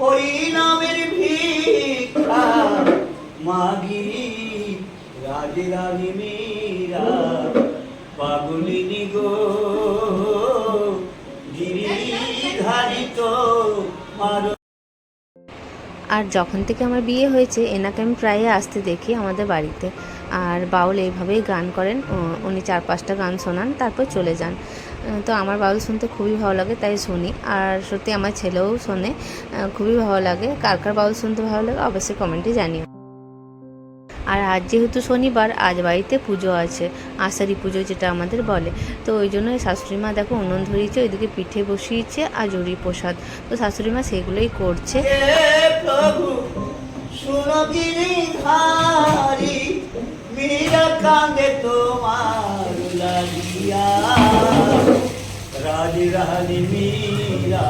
হরি নামের ভিক্ষা মাগি, রাজে রানী মীরা পাগলিনী গো, গিরিধারী তোমার। আর যখন থেকে আমার বিয়ে হয়েছে এনাকে আমি প্রায় আসতে দেখি আমাদের বাড়িতে। আর বাউল এইভাবেই গান করেন, উনি 4-5টা গান শোনান তারপর চলে যান। তো আমার বাউল শুনতে খুবই ভালো লাগে, তাই শুনি। আর সত্যি আমার ছেলেও শোনে, খুবই ভালো লাগে। কার কার বাউল শুনতে ভালো লাগে অবশ্যই কমেন্টে জানিও। আর আজ যেহেতু শনিবার, আজ বাড়িতে পুজো আছে, আষাঢ়ি পুজো যেটা আমাদের বলে। তো ওই জন্য শাশুড়ি মা দেখো উনুন ধরিয়েছে, ওইদিকে পিঠে বসিয়েছে আর জড়ি প্রসাদ। তো শাশুড়ি মা সেগুলোই করছে। প্রভু শুনো গিরিধারী, মীরা কাঁদে তোমার লাগিয়া, রাজ রানী মীরা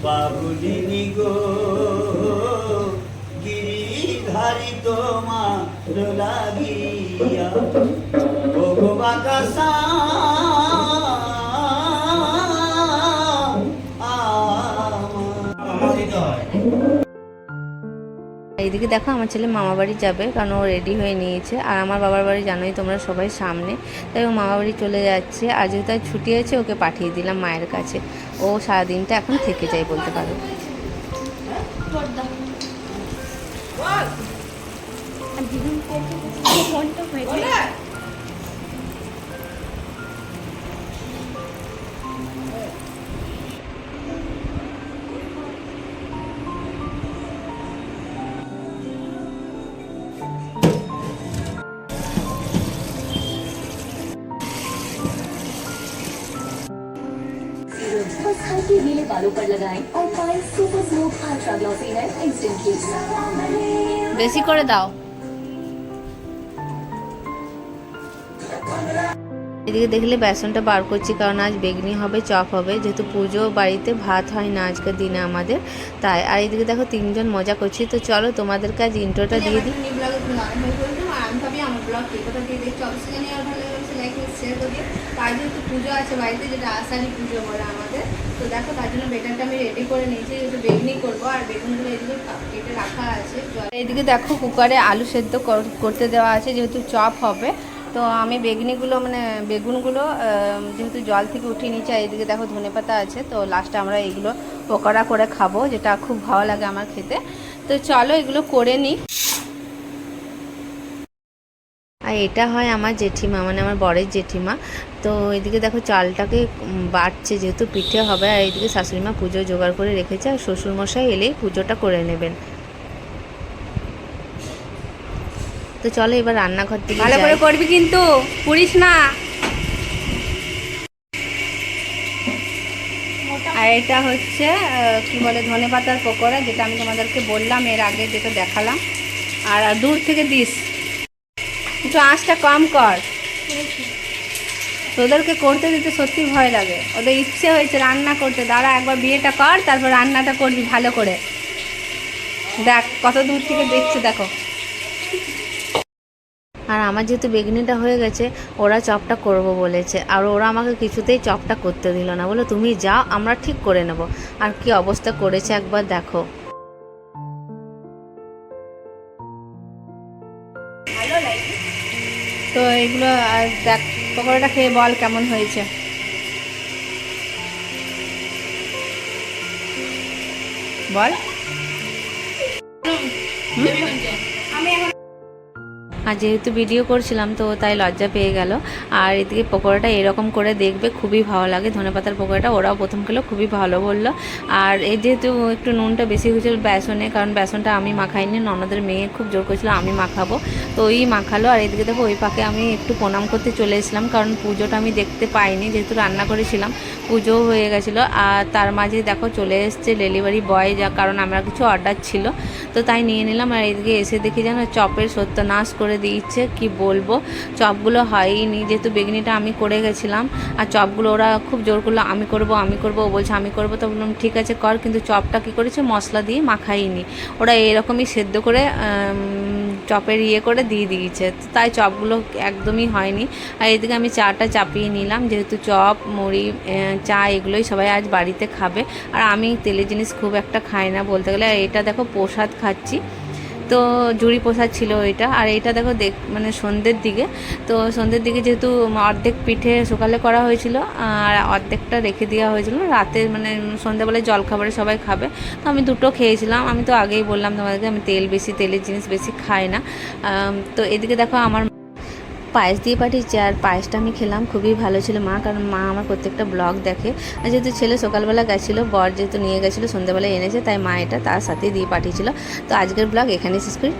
বাবুলিনী গো, গিরিধারী তোমার লাগিয়া, ও গো বাতাসা এইদিকে দেখো আমার ছেলে মামা বাড়ি যাবে, কারণ ও রেডি হয়ে নিয়েছে। আর আমার বাবার বাড়ি জানোই তোমরা সবাই সামনে, তাই ও মামা বাড়ি চলে যাচ্ছে। আর যেহেতু তার ছুটি আছে, ওকে পাঠিয়ে দিলাম মায়ের কাছে। ও সারাদিনটা এখন থেকে যায় বলতে পারো। बस हल्के गीले बालों पर लगाएं और पाएं super smooth ultra glossy hair instantly. বেশি করে দাও। এদিকে দেখলে বেসনটা বার করছি, কারণ আজ বেগনি হবে, চপ হবে, যেহেতু পুজো বাড়িতে ভাত হয় না আজকের দিনে আমাদের, তাই। আর এইদিকে দেখো তিনজন মজা করছি। তো চলো তোমাদেরকে আজ ইন্ট্রোটা দিয়ে দিই। তার যেহেতু পুজো আছে বাড়িতে, যেটা আষাঢ়ি পুজো বলে আমাদের, তো দেখো তার জন্য বেটারটা আমি রেডি করে নিয়েছি, যেহেতু বেগনি করবো। আর বেগুনগুলো এদিকে কেটে রাখা আছে। এদিকে দেখো কুকারে আলু সেদ্ধ করতে দেওয়া আছে, যেহেতু চপ হবে। তো আমি বেগুনগুলো যেহেতু জল থেকে উঠিয়ে নিচ্ছি। আর এদিকে দেখো ধনেপাতা আছে, তো লাস্টে আমরা এইগুলো পকোড়া করে খাবো, যেটা খুব ভালো লাগে আমার খেতে। তো চলো এগুলো করে নিই। আর এটা হয় আমার জেঠিমা, মানে আমার বরের জেঠিমা। তো এদিকে দেখো চালটাকে বাটছে, যেহেতু পিঠে হবে। আর এইদিকে শাশুড়িমা পুজো জোগাড় করে রেখেছে, আর শ্বশুরমশাই এলেই পুজোটা করে নেবেন। তো চলো এবার রান্নাঘর থেকে ভালো করে করবি কিন্তু, পুড়িস না। আর এটা হচ্ছে কি বলে, ধনেপাতার পকোড়া, যেটা আমি তোমাদেরকে বললাম এর আগে, যেটা দেখালাম। আর দূর থেকে দিস, একটু আঁচটা কম কর। তোদেরকে করতে দিতে সত্যি ভয় লাগে, ওদের ইচ্ছে হয়েছে রান্না করতে। দাঁড়া একবার বিয়েটা কর, তারপর রান্নাটা করবি ভালো করে। দেখ কত দূর থেকে দেখছে, দেখো। আর আমার যেহেতু বেগনিটা হয়ে গেছে, ওরা চপটা করব বলেছে। আর ওরা আমাকে কিছুতেই চপটা করতে দিল না, বলে তুমি যাও, আমরা ঠিক করে নেব। আর কি অবস্থা করেছে একবার দেখো। তো এগুলো দেখ, পকোড়াটা খেয়ে বল কেমন হয়েছে। বল। আর যেহেতু ভিডিও করছিলাম, তো তাই লজ্জা পেয়ে গেল। আর এদিকে পকোড়াটা এরকম করে দেখবে, খুবই ভালো লাগে ধনেপাতার পকোড়াটা। ওরাও প্রথম খেলো, খুবই ভালো বললো। আর এই যেহেতু একটু নুনটা বেশি হয়েছিল বেসনে, কারণ বেসনটা আমি মাখাইনি, ননদের মেয়ে খুব জোর করেছিল আমি মাখাবো, তো ওই মাখালো। আর এদিকে দেখো ওই পাকে আমি একটু প্রণাম করতে চলে এসেছিলাম, কারণ পুজোটা আমি দেখতে পাইনি, যেহেতু রান্না করেছিলাম, পুজোও হয়ে গেছিলো। আর তার মাঝে দেখো চলে এসছে ডেলিভারি বয়, যা কারণ আমরা কিছু অর্ডার ছিল, তো তাই নিয়ে নিলাম। আর এদিকে এসে দেখি যেন চপের সত্যানাশ করে দিচ্ছে, কি বলবো। চপগুলো হয়নি, যেহেতু বেগনিটা আমি করে গেছিলাম। আর চপগুলো ওরা খুব জোর করলো আমি করব আমি করব, ও বলছে আমি করব। তো বললাম ঠিক আছে কর, কিন্তু চপটা কী করেছে মশলা দিয়ে মাখাইনি, ওরা এরকমই সেদ্ধ করে চপের ইয়ে করে দিয়ে দিয়েছে, তো তাই চপগুলো একদমই হয়নি। আর এদিকে আমি চাটা চাপিয়ে নিলাম, যেহেতু চপ মুড়ি চা এগুলোই সবাই আজ বাড়িতে খাবে। আর আমি তেলের জিনিস খুব একটা খাই না বলতে গেলে। আর এটা দেখো প্রসাদ খাচ্ছি, তো জুড়ি প্রসাদ ছিল এটা। আর এটা দেখো মানে সন্ধ্যের দিকে, তো সন্ধ্যের দিকে যেহেতু অর্ধেক পিঠে সকালে করা হয়েছিল আর অর্ধেকটা রেখে দেওয়া হয়েছিল রাতে, মানে সন্ধ্যাবেলায় জলখাবারে সবাই খাবে, তো আমি দুটো খেয়েছিলাম। আমি তো আগেই বললাম তোমাদেরকে আমি তেলের জিনিস বেশি খাই না। তো এদিকে দেখো আমার পায়েস দিয়ে পাঠিয়েছে, আর পায়েসটা আমি খেলাম, খুবই ভালো ছিল মা, কারণ মা আমার প্রত্যেকটা ব্লগ দেখে। আর যেহেতু ছেলে সকালবেলা গেছিলো, বর যেহেতু নিয়ে গেছিলো, সন্ধ্যাবেলায় এনেছে, তাই মা এটা তার সাথেই দিয়ে পাঠিয়েছিল। তো আজকের ব্লগ এখানেই শেষ করি।